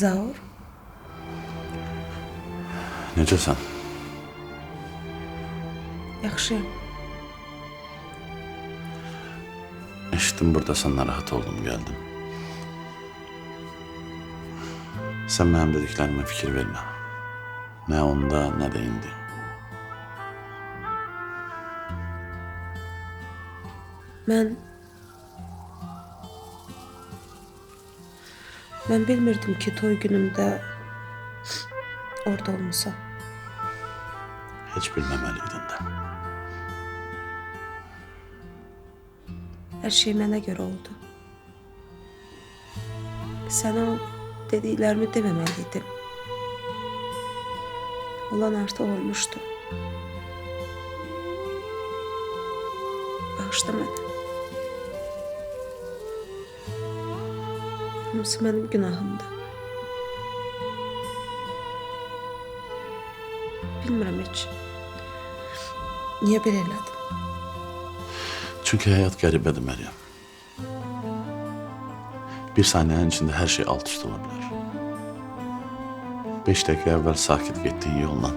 Zaur, Necəsən? yaxşıyam. Eşitdim buradasan, narahat oldum, gəldim. Sən mənim dediklərimə fikir vermə. Nə onda, nə də indi. Mən bilmirdim ki, toy günümdə orada olmusan. Heç bilməməliydin də. Hər şey mənə görə oldu. Sənə o dediklərimi deməməliydim. Olan artıq olmuşdu. Bağışla məni. Hamısı mənim günahımdır. Bilmirəm heç. Niyə belə elədim? Çünki həyat qəribədir, Məryəm. Bir saniyənin içində hər şey alt üst ola bilər. 5 dəqiqə əvvəl sakit getdiyin yolla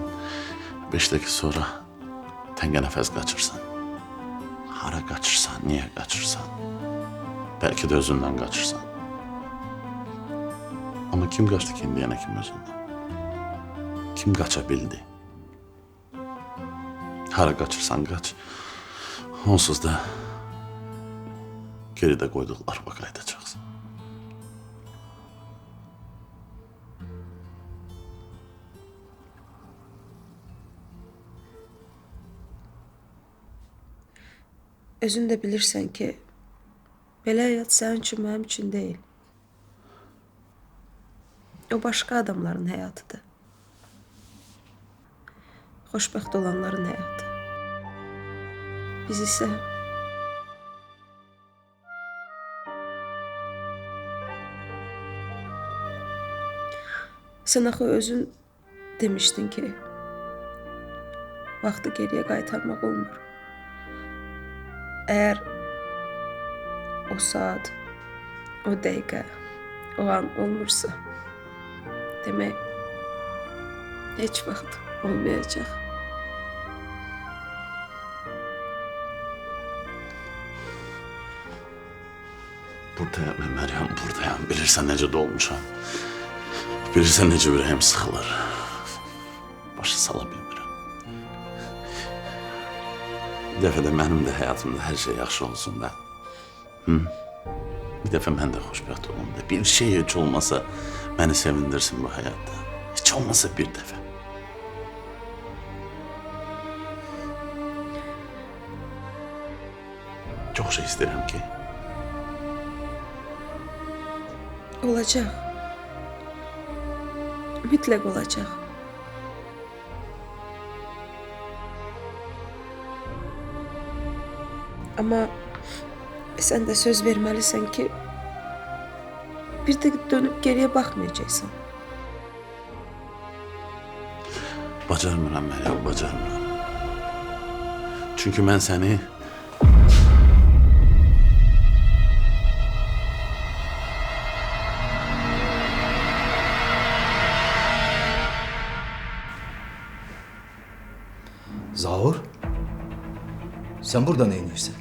5 dəqiqə sonra təngə nəfəs qaçırsan. Hara qaçırsan, niyə qaçırsan? Bəlkə də özündən qaçırsan. Amma kim qaçdı ki, indiyənə kimi özündən? Kim qaça bildi? Hara qaçırsan qaç. Onsuz da geridə qoyduqlarıma qayıdacaqsın. Özün də bilirsən ki, belə həyat sənin üçün, mənim üçün deyil. O başqa adamların həyatıdır. Xoşbəxt olanların həyatı. Biz isə sən axı özün demişdin ki, vaxtı geriyə qaytarmaq olmur. Əgər o saat, o dəqiqə, o an olmursa, demək heç vaxt olmayacaq. Buradayam Məryəm, buradayam. Bilirsən necə dolmuşam. Bilirsən necə ürəyim sıxılır. Başa sala bilmirəm. Bir dəfə də mənim də həyatımda hər şey yaxşı olsun da. Bir dəfə mən də xoşbəxt olum da. Bir şey heç olmasa məni sevindirsin bu həyatda. Heç olmasa bir dəfə. Çox şey istəyirəm ki, Olacaq. Mütləq olacaq. Amma sən də söz verməlisən ki, bir də dönüb geriyə baxmayacaqsan. bacarmıram Məryəm, bacarmıram. Çünki mən səni Zaur, sen burada ne iniyorsun?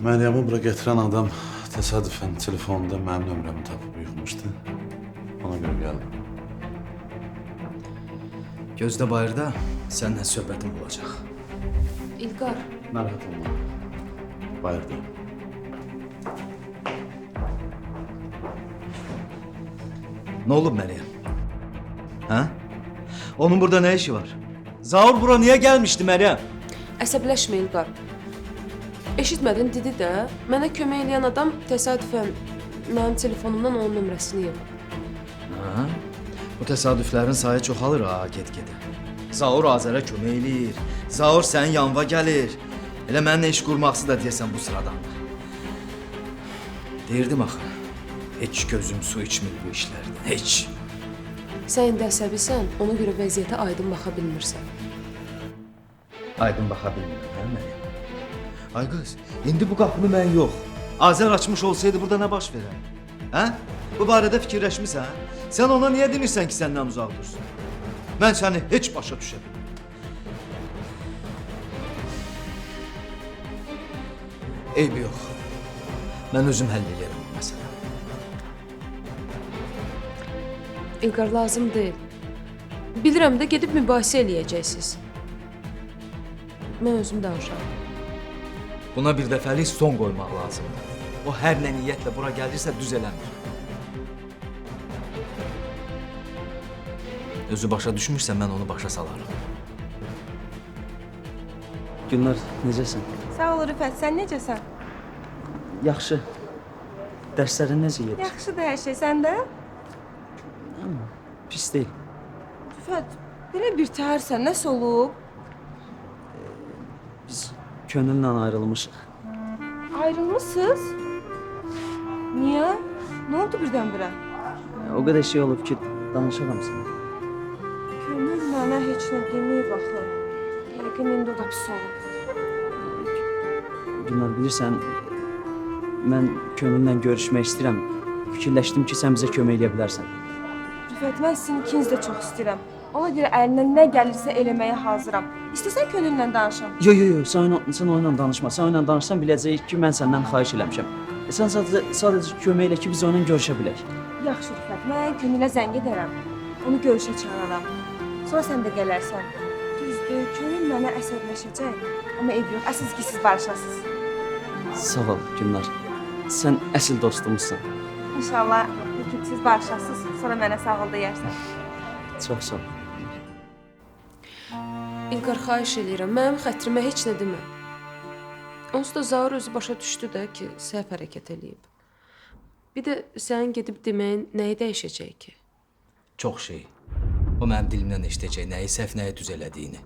Məryəmi bura gətirən adam təsadüfən telefonunda mənim nömrəmi tapıb yığmışdı. Ona görə gəldim. Gözde bayırda seninle söhbətim olacak. İlqar, Narahat olma. Bayırda. Ne oldu Meryem? Ha? Onun burada ne işi var? Zaur bura niye gelmişti Meryem? Əsəbləşmə İlqar. Eşitmədin dedi də, mənə kömək eləyən adam təsadüfən mənim telefonumdan onun nömrəsini yığıb. Ha? Bu tesadüflerin sayı çoxalır ha get-gedə. Zaur Azərə kömək eləyir. Zaur sənin yanına gəlir. Elə mənimlə iş qurmaqsı da deyəsən bu sıradandır. Deyirdim axı. Heç gözüm su içmir bu işlərdən. Heç. Sən indi əsəbisən, ona görə vəziyyətə aydın baxa bilmirsən. Aydın baxa bilmirəm, hə Məryəm? Ay qız, indi bu qapını mən yox. Azər açmış olsaydı burada nə baş verər? Hə? Bu barədə fikirləşmisən? Sən ona niyə demirsən ki, səndən uzaq dursun? Mən səni heç başa düşə bilmirəm. Eybi yox. Mən özüm həll edərəm bu məsələni. İlqar lazım deyil. Bilirəm də gedib mübahisə eləyəcəksiniz. Mən özüm danışaram. Buna bir dəfəlik son qoymaq lazımdır. O hər nə niyyətlə bura gəlirsə düz eləmir. Özü başa düşmürsə mən onu başa salarım. Günlər, necəsən? Sağ ol Rüfət, sən necəsən? Yaxşı. Dərslərin necə gedir? Yaxşıdır hər şey, sən də? Pis deyil. Rüfət, belə bir təhərsən, nəsə olub? Biz könülllə ayrılmışıq. Ayrılmışsınız? Niyə? Nə oldu birdən-birə? O qədər şey olub ki, danışaram sənə. Könül mənə heç nə deməyib axı. Yəqin indi o da pis olub. Günlər, bilirsən, mən könülllə görüşmək istəyirəm. Fikirləşdim ki, sən bizə kömək edə bilərsən. Rüfət, mən sizin ikinizi də çox istəyirəm. Ona görə əlindən nə gəlirsə eləməyə hazıram. İstəsən könüllə danışam. Yox, sən onunla danışma. Sən onunla danışsan biləcəyik ki, mən səndən xahiş eləmişəm. Sən sadəcə kömək elə ki, biz onunla görüşə bilək. Yaxşı Rüfət, mən könülə zəng edərəm. Onu görüşə çağıraram. Sonra sən də gələrsən. Düzdür, könül mənə əsəbləşəcək. Amma ev yox, əsas ki siz barışasınız. Sağ ol, Günlər. Sən əsl dostumuzsan. İnşallah ikiniz siz barışasınız. Sonra mənə sağ ol deyərsən. Çox sağ ol. İlqar xahiş eləyirəm, mənim xətrimə heç nə demə. Onsuz da Zaur özü başa düşdü də ki, səhv hərəkət eləyib. Bir də sənin gedib deməyin nəyi dəyişəcək ki? Çox şey. O mənim dilimdən eşidəcək nəyi səhv, nəyi düz elədiyini.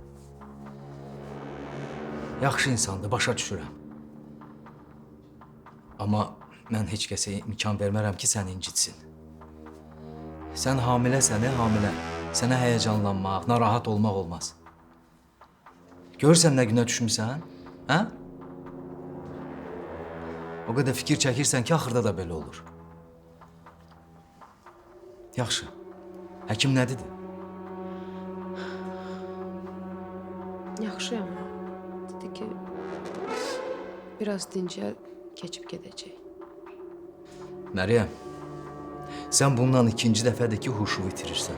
Yaxşı insandır, başa düşürəm. Amma mən heç kəsə imkan vermərəm ki, səni incitsin. Sən hamiləsən, hamilə. Sənə həyəcanlanmaq, narahat olmaq olmaz. Görürsən nə günə düşmüsən? Hə? O qədər fikir çəkirsən ki, axırda da belə olur. Yaxşı. Həkim nə dedi? Yaxşıyam. Dedi ki, biraz dincəl, keçib gedəcək. Məryəm, Sən bundan ikinci dəfədəki huşu itirirsən.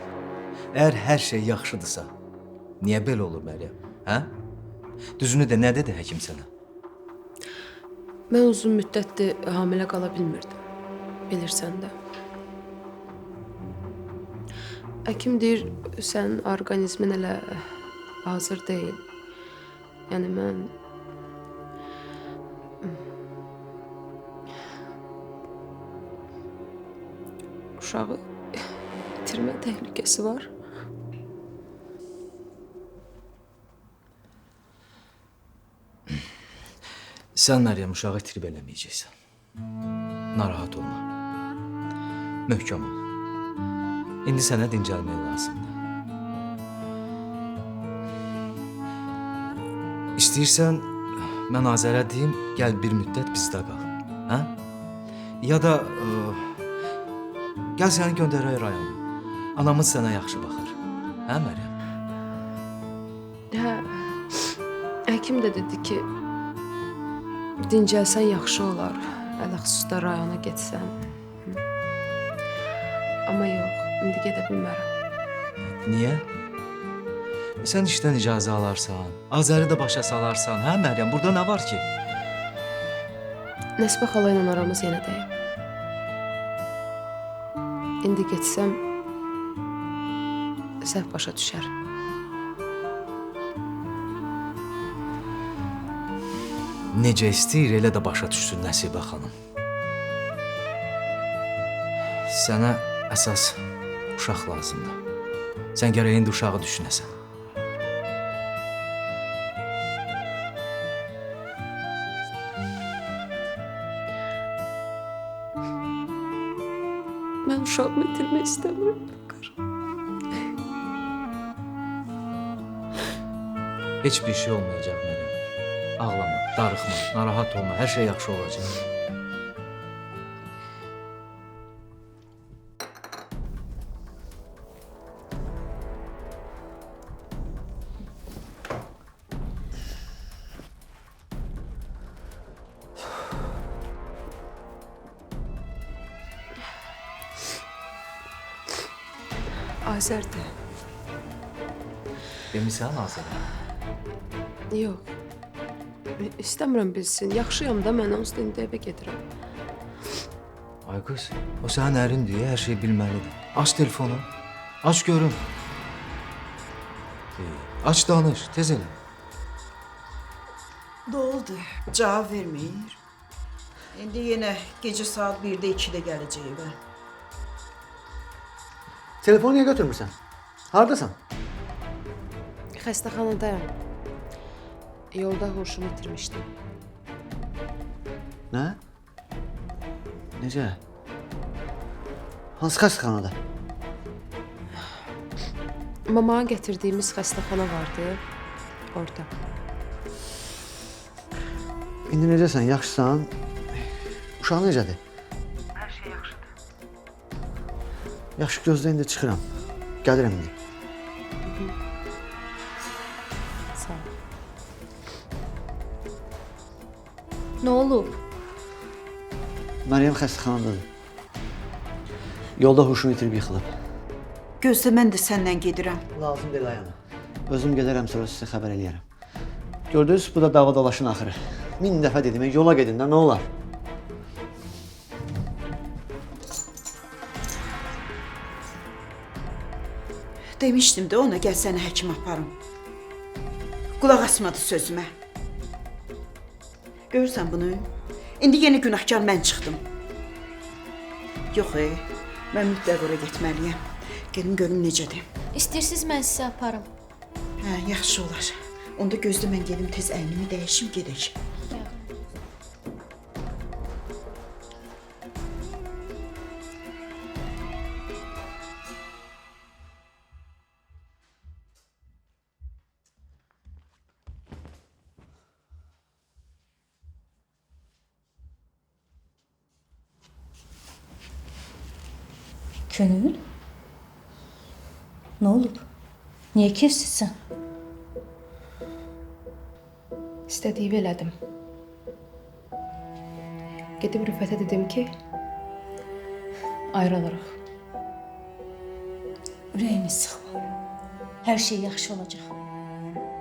Əgər hər şey yaxşıdırsa, niyə belə olur Məryəm? Hə? Düzünü də nə dedi həkim sənə? Mən uzun müddətdir hamilə qala bilmirdim. Bilirsən də. Həkim deyir, sənin orqanizmin elə hazır deyil. Yəni mən uşağı itirmə təhlükəsi var. Sən Məryəm uşağı itirib eləməyəcəksən. Narahat olma. Möhkəm ol. İndi sənə dincəlmək lazımdır. İstəyirsən, mən Azərə deyim, gəl bir müddət bizdə qal. Hə? Ya da gəl səni göndərək rayona. Anamız sənə yaxşı baxır. Hə Məryəm? Hə. Həkim də dedi ki, dincəlsən yaxşı olar. Ələxüsusda rayona getsən. Amma yox, indi gedə bilmərəm. Niyə? Sən işdən icazə alarsan, Azəri də başa salarsan, hə Məryəm? Burada nə var ki? Nəsbə xala ilə aramız yenə dəyib. İndi getsəm səhv başa düşər. Necə istəyir, elə də başa düşsün Nəsibə xanım. Sənə əsas uşaq lazımdır. Sən gərək indi uşağı düşünəsən. Mən uşağımı itirmək istəmirəm. Heç bir şey olmayacaq Məryəm. Ağlama, darıxma, narahat olma, hər şey yaxşı olacaq. Azərdir. Demisən Azərə? Yox. İstəmirəm bilsin. Yaxşıyam da mən onsuz da indi evə gedirəm. Ay qız, o sənin ərindir, hər şey bilməlidir. Aç telefonu, aç görüm. Aç danış, tez elə. Ne oldu? Cevap vermeyir. Şimdi yine gece saat 1'de 2'de geleceği ben. Telefonu niyə götürmürsən? Hardasan? Xəstəxanadayam. Yolda huşumu itirmişdim. Nə? Necə? Hansı xəstəxanada? Mamaya gətirdiyimiz xəstəxana vardı. Orada. İndi necəsən? Yaxşısan? Uşaq necədir? Her şey yaxşıdır. Yaxşı gözlə indi çıxıram. Gəlirəm indi. Sağ ol. Ne olub? Məryəm xəstəxanadadır. Yolda huşunu itirib yıxılıb. Gözde ben de senden gedirəm. Lazım deyil ayana. Özüm gələrəm, sonra sizə xəbər eləyərəm. Gördünüz, bu da dava dolaşın axırı. 1000 dəfə dedim, yola gedin də, nə olar? Demiştim de ona gel seni hekim aparım. Kulak asmadı sözüme. Görürsən bunu? İndi yeni günahkar mən çıxdım. Yox mən mütləq ora getməliyəm. Gedim görüm necədir. İstəyirsiniz mən sizə aparım. Hə, yaxşı olar. Onda gözlə mən gedim tez əynimi dəyişim gedək. Könül? Ne olub? Niyə kefsizsən? İstədiyimi elədim. Gedib Rüfətə dedim ki, ayrılırıq. Ürəyini sıxma. Hər şey yaxşı olacaq.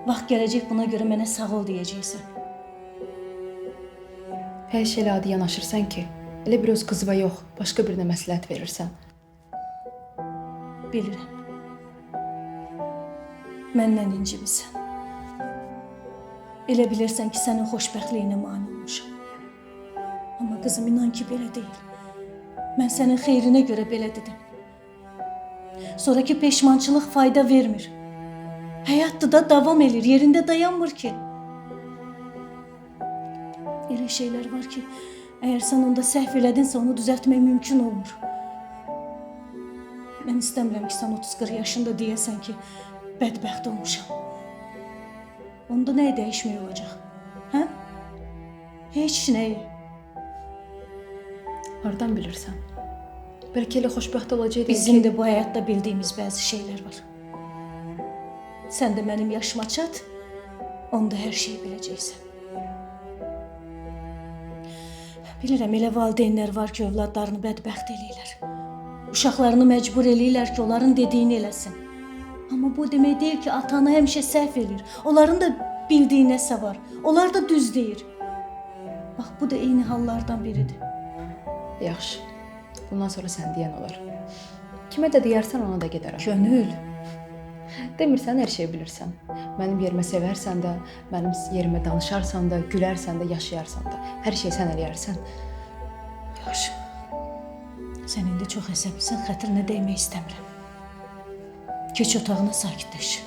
Vaxt gələcək, buna görə mənə sağ ol deyəcəksən. Hər şeylə adi yanaşırsan ki, elə bir öz qızıva yox, başqa birinə məsləhət verirsən. Bilirəm. Məndən incimisən. Elə bilirsən ki, sənin xoşbəxtliyinə mane olmuşam. Amma qızım, inan ki, belə deyil. Mən sənin xeyrinə görə belə dedim. Sonraki peşmançılıq fayda vermir. Həyat da davam edir, yerində dayanmır ki. Elə şeylər var ki, əgər sən onda səhv elədinsə, onu düzəltmək mümkün olmur. Mən istəmirəm ki, sən 30-40 yaşında deyəsən ki, bədbəxt olmuşam. Onda nəyə dəyişmək olacaq? Hə? Heç nəyi. Hardan bilirsən? Bəlkə elə xoşbəxt olacaqdın Bizim ki... də bu həyatda bildiyimiz bəzi şeylər var. Sən də mənim yaşıma çat, onda hər şeyi biləcəksən. Bilirəm, elə valideynlər var ki, övladlarını bədbəxt eləyirlər. Uşaqlarını məcbur eləyirlər ki, onların dediyini eləsin. Amma bu demək deyil ki, atanı həmişə səhv eləyir. Onların da bildiyi nəsə var. Onlar da düz deyir. Bax, bu da eyni hallardan biridir. Yaxşı, bundan sonra sən deyən olar. Kimə də deyərsən, ona da gedərəm. Könül. Demirsən, hər şey bilirsən. Mənim yerimə sevərsən də, mənim yerimə danışarsan da, gülərsən də, yaşayarsan da. Hər şey sən eləyərsən. Yaxşı. Sən indi çox əsəbisən, xətrinə dəymək istəmirəm. Keç otağına, sakitləş.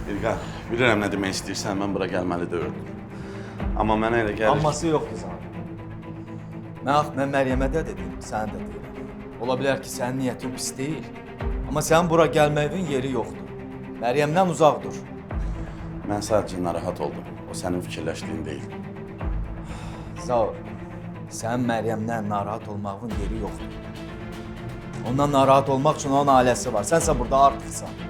İlqar, bilirəm nə demək istəyirsən, mən bura gəlməli deyildim. Amma mənə elə gəlir ki... Amması yoxdur sana. Mən Məryəmə də dedim, sənə də deyirəm. Ola bilər ki, sənin niyyətin pis deyil. Amma sənin bura gəlməyin yeri yoxdur. Məryəmdən uzaq dur. Mən sadəcə narahat oldum. O sənin fikirləşdiyin deyil. Sağ ol. Sənin Məryəmdən narahat olmağın yeri yoxdur. Ondan narahat olmaq üçün onun ailəsi var. Sənsə burada artıqsan.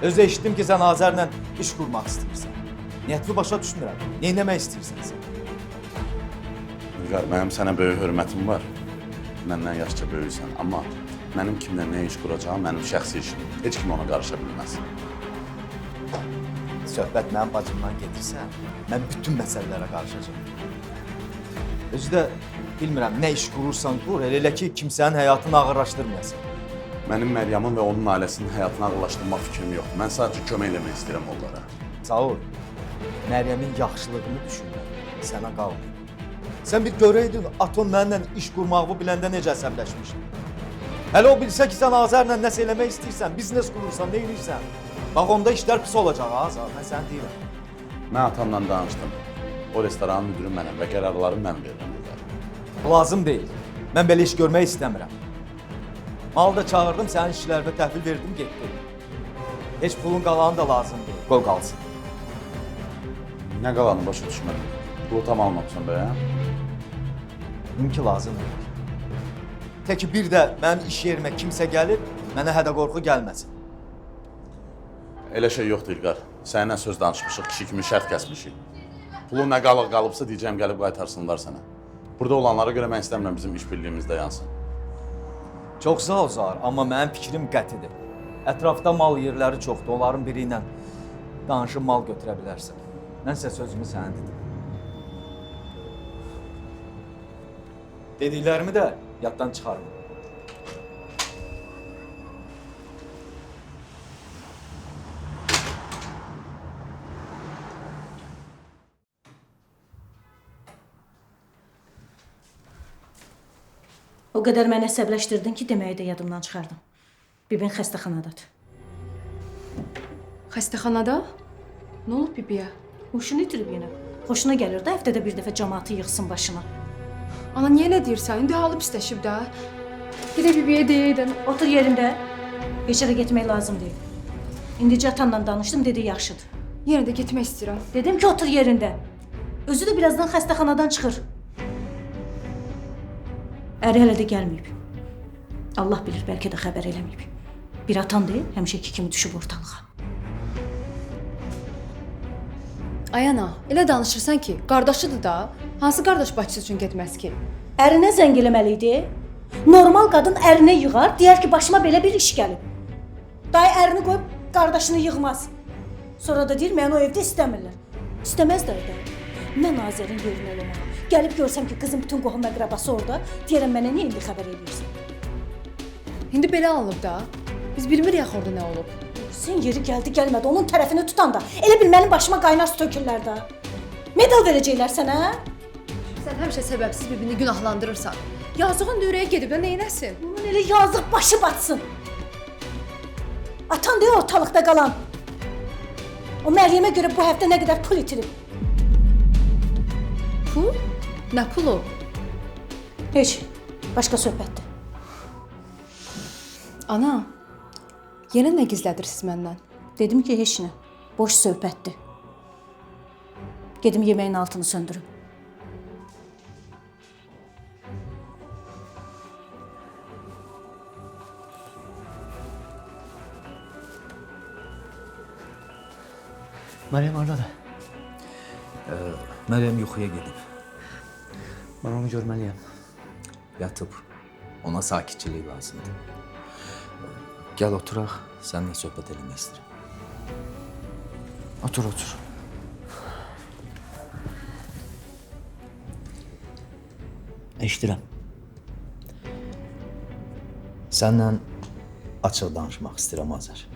Özü eşitdim ki, sən Azərlə iş qurmaq istəyirsən. Niyyətini başa düşmürəm. Nə etmək istəyirsən sən? İlqar, mənim sənə böyük hörmətim var. Məndən yaşca böyüksən, amma mənim kimlə nə iş quracağım mənim şəxsi işim. Heç kim ona qarışa bilməz. Söhbət mənim bacımdan gedirsə, mən bütün məsələlərə qarışacağım. Özü də bilmirəm, nə iş qurursan qur, elə ki, kimsənin həyatını ağırlaşdırmayasın. Mənim Məryəmin və onun ailəsinin həyatını ağırlaşdırmaq fikrim yoxdur. Mən sadəcə kömək eləmək istəyirəm onlara. Sağ ol. Məryəmin yaxşılığını düşünmək sənə qalmır. Sən bir görəydin, atom mənlə iş qurmağı biləndə necə əsəbləşmiş. Hələ o bilsə ki, sən Azərlə nəsə eləmək istəyirsən, biznes qurursan, nə edirsən? Bax, onda işlər pis olacaq, Azər, mən sənə deyirəm. Mən atamla danışdım. O restoranın müdürü mənəm və qərarları mən verirəm. Lazım deyil. Mən belə iş görmək istəmirəm. Malı da çağırdım, sənin işlərinə təhvil verdim, getdim. Heç pulun qalanı da lazım deyil, qoy qalsın. Nə qalanı başa düşmədim. Pulu tam almamışsan be, Ki lazım deyil. Təki bir də mənim iş yerimə kimsə gəlib, mənə hədə-qorxu gəlməsin. Elə şey yoxdur İlqar. Səninlə söz danışmışıq, kişi kimi şərt kəsmişik. Pulu nə qalıbsa deyəcəm gəlib qaytarsınlar sənə. Burada olanlara görə mən istəmirəm bizim iş birliyimizdə yansın. Çox sağ ol Zahar, amma mənim fikrim qətidir. Ətrafda mal yerləri çoxdur, onların biri ilə danışıb mal götürə bilərsən. Mən isə sözümü sənə dedim. Dediklərimi də yaddan çıxarma. O qədər məni əsəbləşdirdin ki, deməyi də yadımdan çıxardım. Bibin xəstəxanadadır. Xəstəxanada? Nə olub bibiyə? Huşunu itirib yenə. Xoşuna gəlir də həftədə bir dəfə cəmaatı yığsın başına. Ana, niyə elə deyirsən? İndi halı pisləşib də. Bir də bibiyə deyəydin. Otur yerində. Heç yerə getmək lazım deyil. İndicə atanla danışdım, dedi yaxşıdır. Yenə də getmək istəyirəm. Dedim ki, otur yerində. Özü də birazdan xəstəxanadan çıxır. Əri hələ də gəlməyib. Allah bilir, bəlkə də xəbər eləməyib. Bir atan deyil, həmişəki kimi düşüb ortalığa. Ay ana, elə danışırsan ki, qardaşıdır da. Hansı qardaş bacısı üçün getməz ki? Ərinə zəng eləməli idi. Normal qadın ərinə yığar, deyər ki, başıma belə bir iş gəlib. Dayı ərini qoyub qardaşını yığmaz. Sonra da deyir, məni o evdə istəmirlər. İstəməz dayı da. Mən Azərin yerinə olmalı. Gəlib görsəm ki, qızın bütün qohum əqrabası orada, deyərəm mənə niyə indi xəbər edirsən? İndi belə alınıb da. Biz bilmirik axı orada nə olub. Sən yeri gəldi, gəlmədi, onun tərəfini tutan da. Elə bil mənim başıma qaynar su tökürlər də. Medal verəcəklər sənə, Sən həmişə səbəbsiz bir-birini günahlandırırsan. Yazığın da ürəyə gedib də neynəsin? Onun elə yazıq başı batsın. Atan deyil ortalıqda qalan. O Məryəmə görə bu həftə nə qədər pul itirib. Pul? Nə pulu? Heç, başqa söhbətdir. Ana, yenə nə gizlədirsiniz məndən? Dedim ki, heç nə, boş söhbətdir. Gedim yeməyin altını söndürüm. Məryəm hardadır? Məryəm yuxuya gedib. Mən onu görməliyəm. Yatıb. Ona sakitçilik lazımdır. Gəl oturaq, səninlə söhbət eləmək istəyirəm. Otur, otur. Eşidirəm. Səninlə açıq danışmaq istəyirəm, Azər.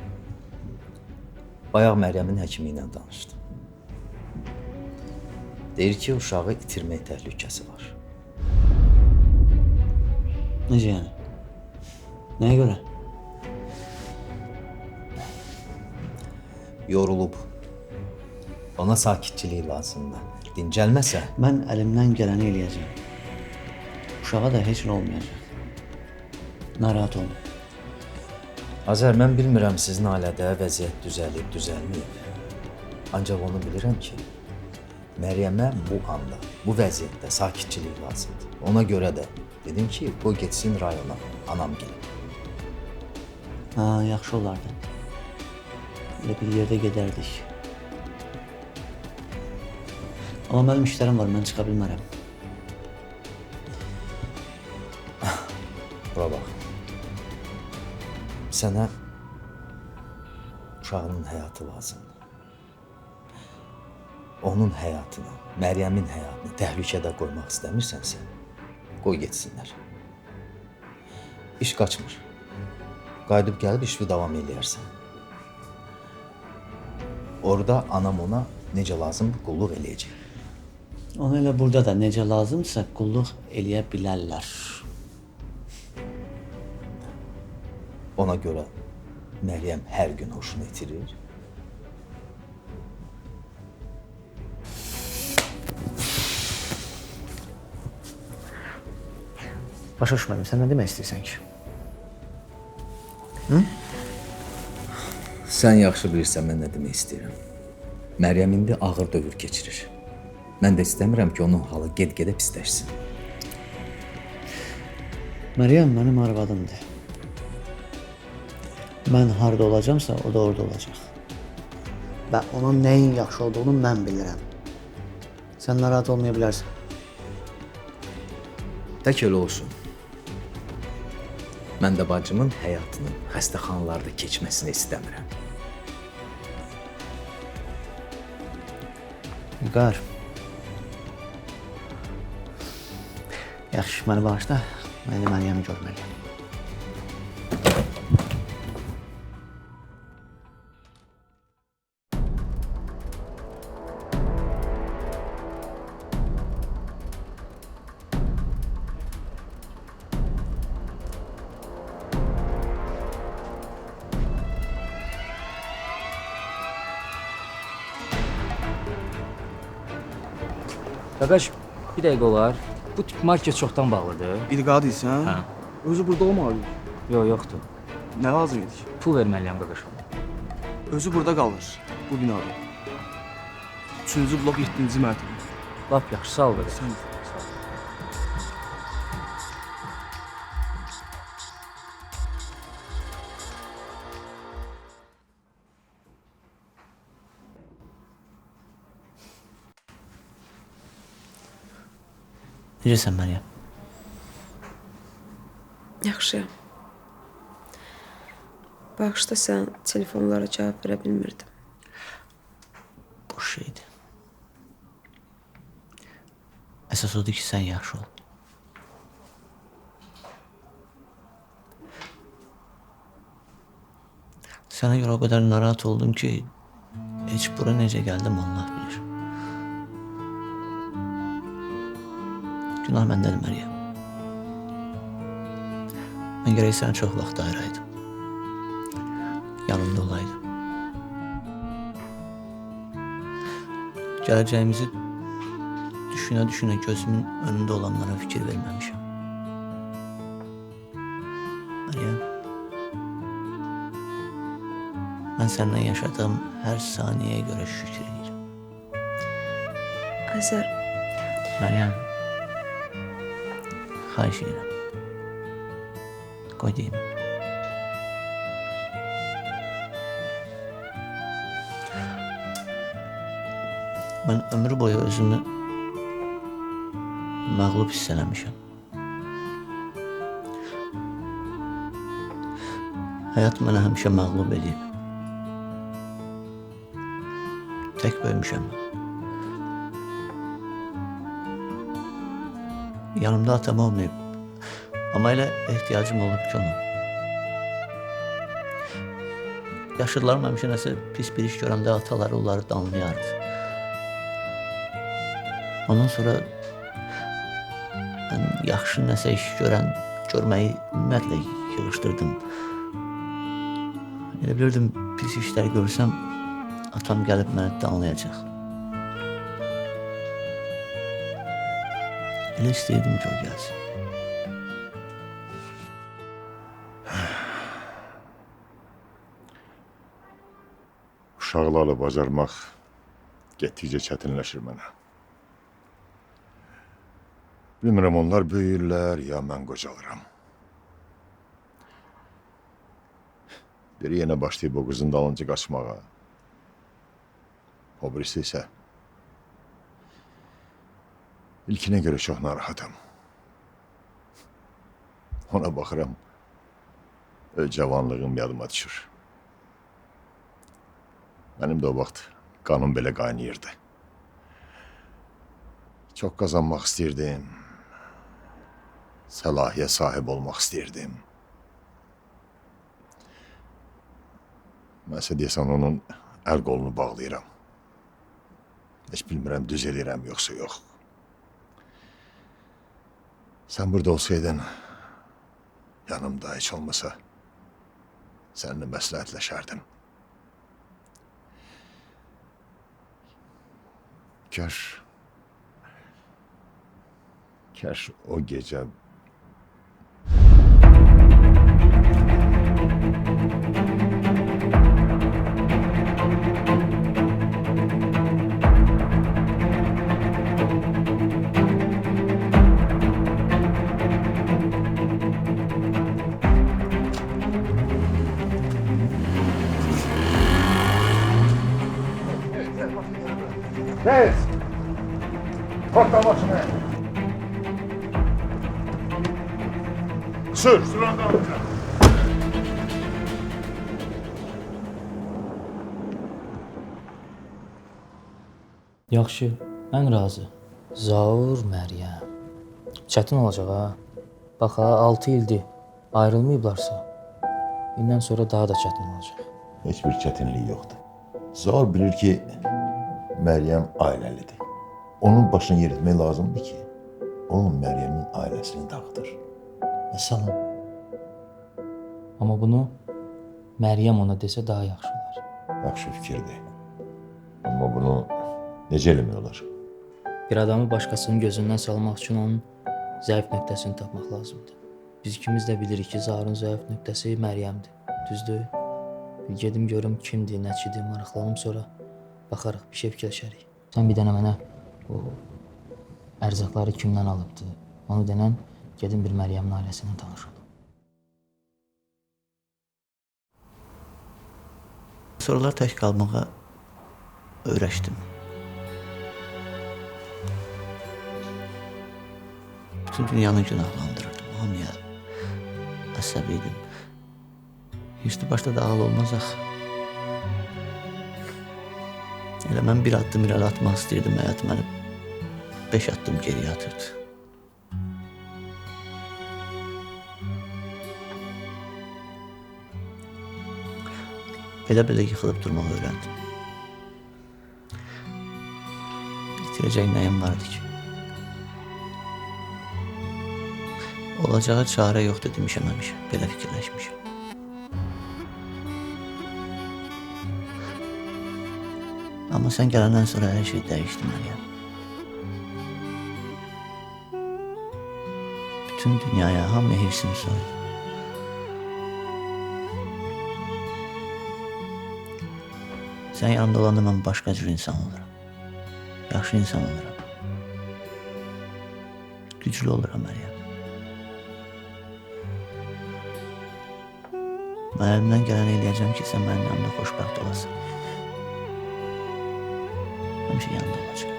Bayaq Məryəmin həkimi ilə danışdım. Deyir ki, uşağı itirmək təhlükəsi var. Necə yəni? Nəyə görə? Yorulub. Ona sakitçilik lazımdır. Dincəlməsə, Mən əlimdən gələni eləyəcəm. Uşağa da heç nə olmayacaq. Narahat olma. Azər, mən bilmirəm sizin ailədə vəziyyət düzəlib, düzəlməyib. Ancaq onu bilirəm ki, Məryəmə bu anda, bu vəziyyətdə sakitçilik lazımdır. Ona görə də dedim ki, qoy getsin rayona, anam gəlib. Ha, yaxşı olardı. Elə bir yerdə gedərdik. Amma mənim işlərim var, mən çıxa bilmərəm. Bura bax. Sənə uşağının həyatı lazımdır. Onun həyatını, Məryəmin həyatını təhlükədə qoymaq istəmirsənsə, qoy getsinlər. İş qaçmır. Qayıdıb gəlib işi davam eləyərsən. Orada anam ona necə lazımdır qulluq eləyəcək. Ona elə burada da necə lazımdırsa qulluq eləyə bilərlər. Ona görə Məryəm hər gün hoşunu itirir. Başa düşmədim, sən nə demək istəyirsən ki? Sən yaxşı bilirsən mən nə demək istəyirəm. Məryəm indi ağır dövr keçirir. Mən də istəmirəm ki, onun halı get-gedə pisləşsin. Məryəm mənim arvadımdır. Mən harda olacamsa, o da orada olacaq. Və onun nəyin yaxşı olduğunu mən bilirəm. Sən narahat olmaya bilərsən. Tək elə olsun. Mən də bacımın həyatının xəstəxanalarda keçməsini istəmirəm. Vüqar. Yaxşı, məni bağışla. Mən də Məryəmi görməliyəm. Qardaş, bir dəqiqə olar. Bu tip market çoxdan bağlıdır. İlqa deyirsən? Hə. Özü burada olmalı. Yox, yoxdur. Nə lazım idi ki? Pul verməliyəm qardaş. Özü burada qalır, bu binada. 3-cü blok 7-ci mərtəbə. Lap yaxşı, sağ ol qardaş. Sən Necəsən Məryəm? Yaxşıyam. Bağışla, sən telefonlara cavab verə bilmirdim. Boş şeydir. Əsas odur ki, sən yaxşı ol. Sənə görə o qədər narahat oldum ki, heç bura necə gəldim Allah bilir. Günah məndədir Məryəm. Mən gərək sənə çox vaxt ayıraydım. Yanımda olaydım. Gələcəyimizi düşünə-düşünə gözümün önündə olanlara fikir verməmişəm. Məryəm, mən səninlə yaşadığım hər saniyəyə görə şükür edirəm. Azər, Məryəm, xahiş edirəm. Qoy deyim. Mən ömrü boyu özümü məğlub hiss eləmişəm. Həyat mənə həmişə məğlub edib. Tək böyümüşəm. Yanımda atam olmayıb. Amma elə ehtiyacım olub ki ona. Yaşıdlarım həmişə nəsə pis bir iş görəndə ataları onları danlayardı. Ondan sonra mən yaxşı nəsə iş görməyi ümumiyyətlə yığışdırdım. Elə bilirdim, pis işlər görsəm, atam gəlib məni danlayacaq. Elə istəyirdim ki, o gəlsin. Uşaqlarla bacarmaq getdikcə çətinləşir mənə. Bilmirəm, onlar böyüyürlər, ya mən qocalıram. Biri yenə başlayıb o qızın dalınca qaçmağa. O birisi isə ilkinə görə çox narahatam. Ona baxıram, öz cavanlığım yadıma düşür. Mənim də o vaxt qanım belə qaynayırdı. Çox qazanmaq istəyirdim. Səlahiyyət sahib olmaq istəyirdim. Mənsə deyəsən onun əl qolunu bağlayıram. Heç bilmirəm, düz edirəm, yoxsa yox. Sən burada olsaydın, yanımda heç olmasa, səninlə məsləhətləşərdim. Kaş o gecə Tez! Korkma başını! Sür! Süranda alacaq! Yaxşı, mən razı. Zaur Məryəm. Çətin olacaq ha. Bax ha, 6 ildir ayrılmayıblarsa, bundan sonra daha da çətin olacaq. Heç bir çətinlik yoxdur. Zaur bilir ki, Məryəm ailəlidir. Onun başını yeritmək lazımdır ki, o Məryəmin ailəsini dağıdır. Məsələn. Amma bunu Məryəm ona desə daha yaxşı olar. Yaxşı fikirdir. Amma bunu necə eləmək olar? Bir adamı başqasının gözündən salmaq üçün onun zəif nöqtəsini tapmaq lazımdır. Biz ikimiz də bilirik ki, Zaurun zəif nöqtəsi Məryəmdir. Düzdür? Bir gedim görüm kimdir, nəçidir, maraqlanım, sonra baxarıq, bir şey fikirləşərik. Sən bir dənə mənə o ərzaqları kimdən alıbdır, onu denən gedim bir Məryəmin ailəsindən tanış olum. Sorular tək qalmağa öyrəşdim. Bütün dünyanı günahlandırırdım. Hamıya əsəbiydim. Hirsli başda da ağıl olmaz axı. Elə mən bir addım irəli atmaq istəyirdim, həyat məni 5 addım geriyə atırdı. Belə-belə yıxılıb durmağı öyrəndim. İtirəcək nəyim vardı ki? Olacağı çarə yoxdur demişəm həmişə, belə fikirləşmişəm. Amma sən gələndən sonra hər şey dəyişdi Məryəm. Bütün dünyaya, hamıya hirsim soydu. Sən yanımda olanda mən başqa cür insan oluram. Yaxşı insan oluram. Güclü oluram Məryəm. Mən əlimdən gələni eləyəcəm ki, sən mənim yanımda xoşbəxt olasan. Həmişə yanında olacaq.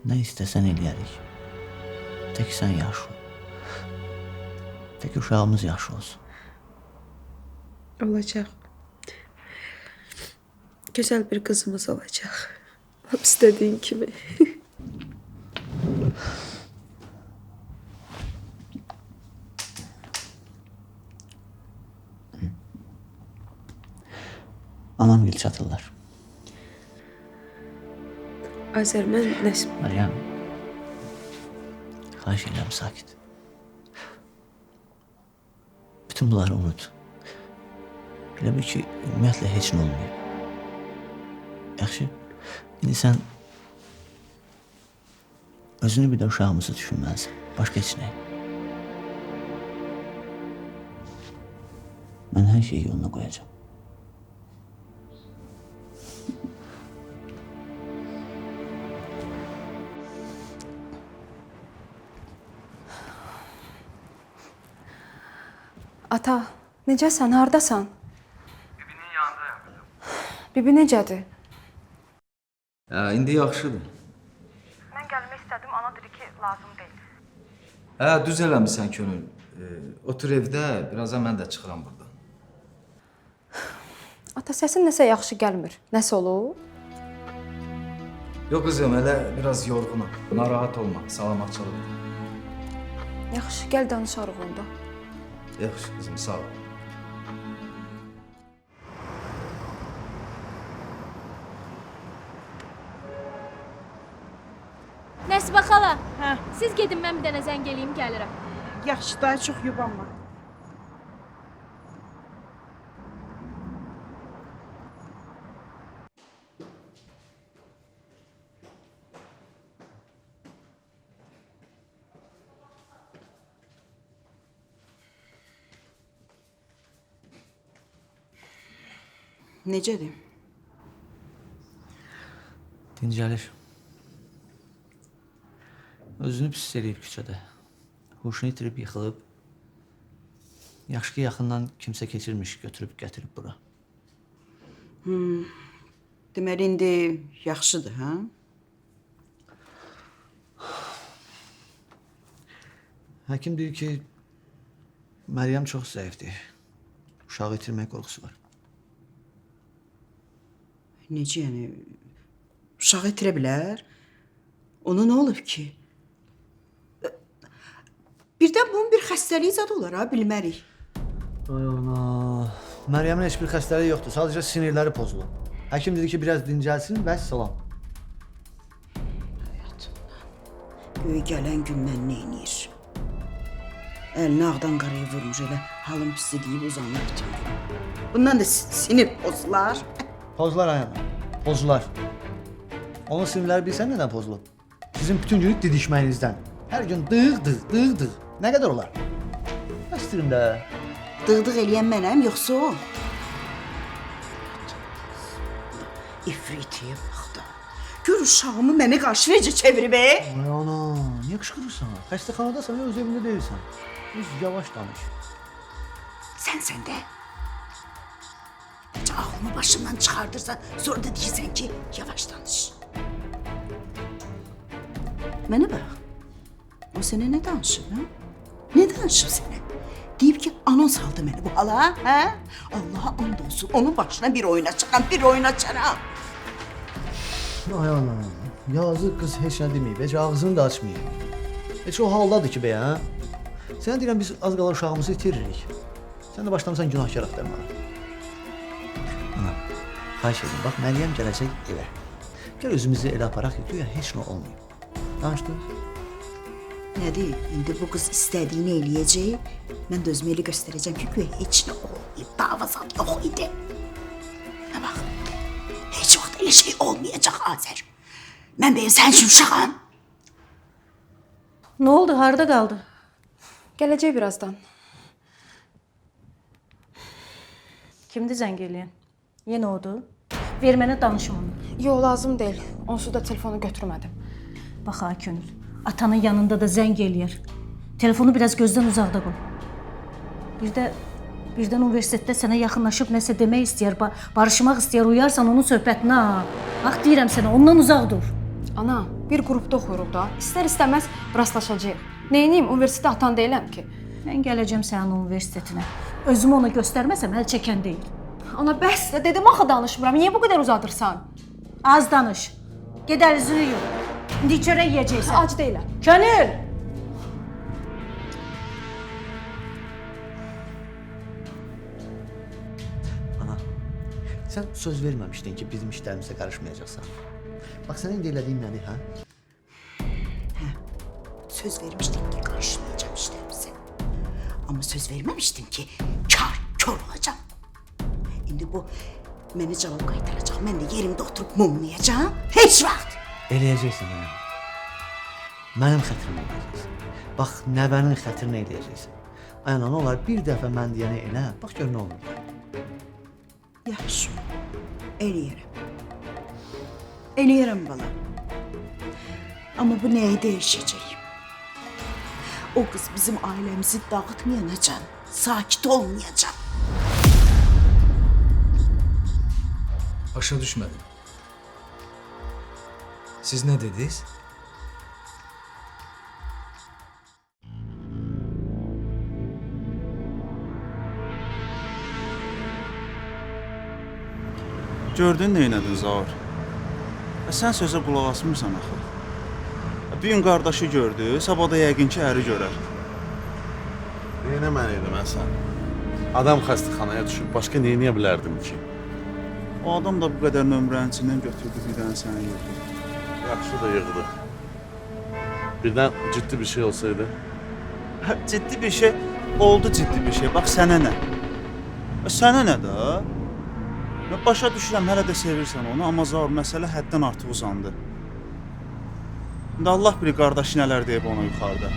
Nə istəsən eləyərik. Tək sən yaxşı ol. Tək uşağımız yaxşı olsun. Olacaq. Gözəl bir qızımız olacaq. Lap istədiyin kimi. Anam gül çatırlar. Azər, mən nəsə... Məryəm, xahiş edirəm sakit. Bütün bunları unut. Elə bil ki, ümumiyyətlə heç nə olmayıb. Yaxşı, indi sən özünü bir də uşağımızı düşünməlisən. Başqa heç nə. Mən hər şeyi yoluna qoyacağım. Ata, necəsən, hardasan? Bibinin yanındayım. Bibi necədir? İndi yaxşıdır. Mən gəlmək istədim, ana dedi ki, lazım deyil. Düz eləmisən könül. Otur evdə, birazdan mən də çıxıram buradan. Ata, səsin nəsə yaxşı gəlmir. Nəsə olub? Yox qızım, elə biraz yorğunum. Narahat olma, salamatçılıqdır. Yaxşı, gəl danışarıq onda. Yaxşı qızım, sağ ol. Nəsibə xala, siz gedin, mən bir dənə zəng eləyim, gəlirəm. Yaxşı, daha çox yubanma. Necədir? Dincəlir. Özünü pis eləyib küçədə. Huşunu itirib yıxılıb. Yaxşı ki, yaxından kimsə keçirmiş, götürüb gətirib bura. Deməli, indi yaxşıdır, hə? Həkim deyir ki, Məryəm çox zəifdir. Uşağı itirmək qorxusu var. Necə yəni? Uşağı itirə bilər? Ona nə olub ki? Birdən bunun bir xəstəliyi zad olar, ha, bilmərik. Ay ana. Məryəmin heç bir xəstəliyi yoxdur. Sadəcə sinirləri pozulub. Həkim dedi ki, biraz dincəlsin və salam. Göy gələn gündən nə edir? Əlini ağdan qaraya vurmuş, elə halın pisi deyib uzanır bütün gün. Bundan da sinir pozular. Pozular ayağına. Pozular. Onun sinirləri bilsən nədən pozulub? Sizin bütün günü didişməyinizdən. Hər gün dığ. Nə qədər olar? Bəstirim də. Dığdıq eləyən mənəm, yoxsa o? İfritiyə bax da. Gör uşağımı mənə qarşı necə çevirib, Ay ana, niyə qışqırırsan? Xəstəxanadasan ya öz evində deyilsən. Öz yavaş danış. Sən də. Ağlımı başımdan çıxardırsan, sonra da deyirsən ki, yavaş danış. Mənə bax. O sənə nə danışır, ha? Nə danışır sənə? Deyib ki, anons aldı məni bu hala, hə? Allaha and olsun, onun başına bir oyuna çıxan, bir oyuna çaram. Ay anam, yazıq qız heç nə deməyib, heç ağzını da açmayıb. Heç o haldadır ki, bəyə, hə? Sənə deyirəm, biz az qala uşağımızı itiririk. Sən də başlamısan günahkar axtarmağa. Ana, xahiş edim, bax, Məryəm gələcək evə. Gəl özümüzü elə aparaq ki, güya heç nə olmayıb. Danışdıq? Nədir? İndi bu qız istədiyini eləyəcək. Mən də özümü elə göstərəcəm ki, güya heç nə olmayıb, davazat yox idi. Nə bax, heç vaxt elə şey olmayacaq Azər. Mən bəyəm sən üçün uşağam. Nə oldu? Harda qaldı? Gələcək birazdan. Kimdir zəng eləyən? Yenə odur? Ver mənə danışım onu. Yox, lazım deyil. Onsuz da telefonu götürmədim. Bax ha könül, atanın yanında da zəng eləyər. Telefonu biraz gözdən uzaqda qoy. Birdən universitetdə sənə yaxınlaşıb nəsə demək istəyər, barışmaq istəyər, uyarsan onun söhbətinə ha. Bax deyirəm sənə, ondan uzaq dur. Ana, bir qrupda oxuyuruq da. İstər-istəməz rastlaşacağıq. Neyniyim, universitetdə atan deyiləm ki. Mən gələcəm sənin universitetinə. Özümü ona göstərməsəm əl çəkən deyil. Ana, bəs də dedim axı danışmıram. Niyə bu qədər uzadırsan? Az danış. Ged əlizini yuy. İndi çörək yeyəcəksən. Ac deyiləm. Könül! Ana, sən söz verməmişdin ki, bizim işlərimizə qarışmayacaqsan. Bax, sənin indi elədiyin nədir, hə? Hə, söz vermişdin ki, qarışmayacağım işlərimizə. Amma söz verməmişdin ki, kör olacağım. İndi bu məni cavab qaytaracaq. Mən də yerimdə oturub mumlayacağam. Heç vaxt. Eləyəcəksən mənə. Mənim xətrimə eləyəcəksən. Bax, nəvənin xətrinə eləyəcəksən. Ay ana, nə olar, bir dəfə mən deyəni elə, bax gör nə olur. Yaxşı, eləyərəm. Eləyərəm bala. Amma bu nəyi dəyişəcək? O qız bizim ailəmizi dağıtmayacaq, sakit olmayacaq. Başa düşmədim. Siz nə dediniz? Gördün neynədin Zaur? Sən sözə qulaq asmırsan axı. Bir gün qardaşı gördü, sabah da yəqin ki, əri görər. Neynəməliydim sən? Adam xəstəxanaya düşüb, başqa neyniyə bilərdim ki? O adam da bu qədər nömrənin içindən götürdü, bir dənə səni yığdı. Yaxşı da yığdı. Birdən ciddi bir şey olsaydı? Ciddi bir şey, oldu ciddi bir şey. Bax, sənə nə? Sənə nə də? Başa düşürəm, hələ də sevirsən onu, amma Zaur, məsələ həddən artıq uzandı. İndi Allah bilir qardaşı nələr deyib ona yuxarıda.